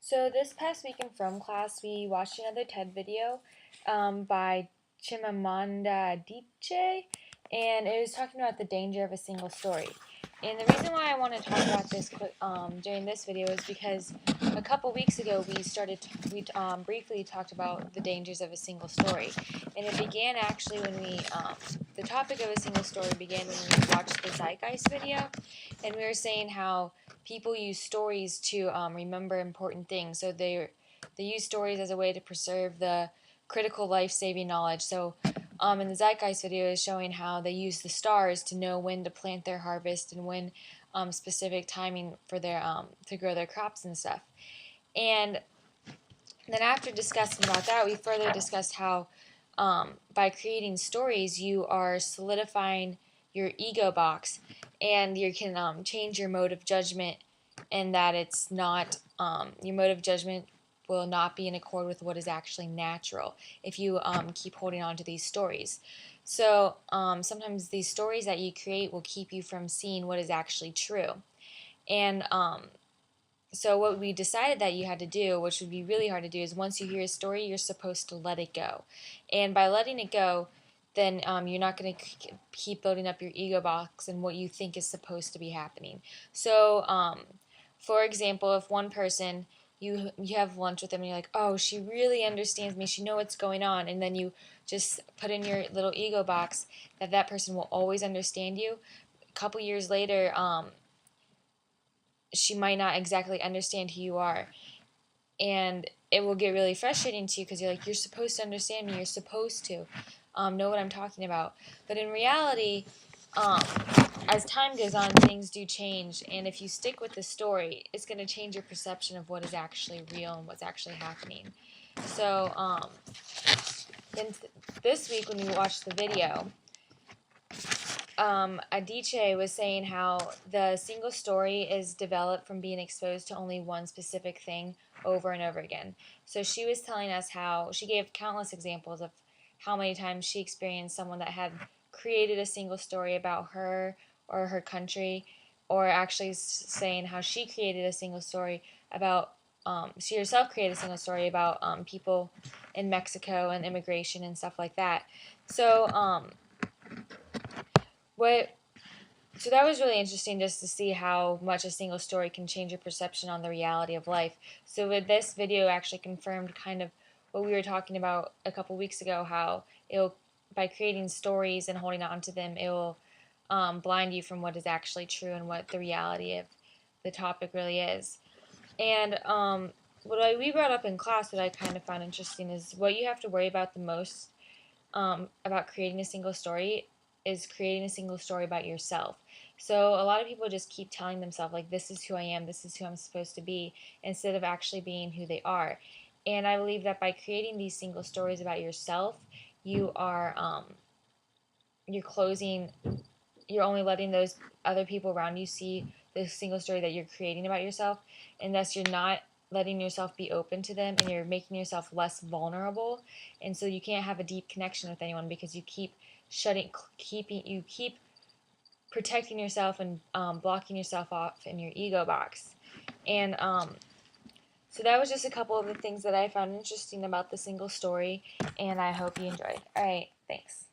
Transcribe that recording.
So this past week in film class, we watched another TED video by Chimamanda Adichie, and it was talking about the danger of a single story. And the reason why I want to talk about this during this video is because a couple weeks ago we briefly talked about the dangers of a single story, and it began actually when the topic of a single story began when we watched the Zeitgeist video, and we were saying how people use stories to remember important things. So they use stories as a way to preserve the critical life-saving knowledge. So in the Zeitgeist video is showing how they use the stars to know when to plant their harvest and when specific timing for their to grow their crops and stuff. And then after discussing about that, we further discussed how by creating stories, you are solidifying your ego box, and you can change your mode of judgment, and that it's not your mode of judgment will not be in accord with what is actually natural if you keep holding on to these stories. So sometimes these stories that you create will keep you from seeing what is actually true. And so what we decided that you had to do, which would be really hard to do, is once you hear a story, you're supposed to let it go. And by letting it go, then you're not going to keep building up your ego box and what you think is supposed to be happening. So, for example, if one person, you have lunch with them and you're like, oh, she really understands me, she knows what's going on, and then you just put in your little ego box that that person will always understand you. A couple years later, she might not exactly understand who you are, and it will get really frustrating to you because you're like, you're supposed to understand me, you're supposed to know what I'm talking about. But in reality, as time goes on, things do change, and if you stick with the story, it's going to change your perception of what is actually real and what's actually happening. So then this week when we watched the video, Adichie was saying how the single story is developed from being exposed to only one specific thing over and over again. So she was telling us how she gave countless examples of how many times she experienced someone that had created a single story about her or her country, or actually saying how she created a single story about she herself created a single story about people in Mexico and immigration and stuff like that. So so that was really interesting, just to see how much a single story can change your perception on the reality of life. So with this video actually confirmed kind of what we were talking about a couple weeks ago, how it'll, by creating stories and holding on to them, it will blind you from what is actually true and what the reality of the topic really is. And we brought up in class that I kind of found interesting is what you have to worry about the most about creating a single story is creating a single story about yourself. So a lot of people just keep telling themselves, like, this is who I am, this is who I'm supposed to be, instead of actually being who they are. And I believe that by creating these single stories about yourself, you are you're only letting those other people around you see the single story that you're creating about yourself, and thus you're not letting yourself be open to them, and you're making yourself less vulnerable, and so you can't have a deep connection with anyone because you keep protecting yourself and blocking yourself off in your ego box. And so that was just a couple of the things that I found interesting about the single story, and I hope you enjoyed. All right, thanks.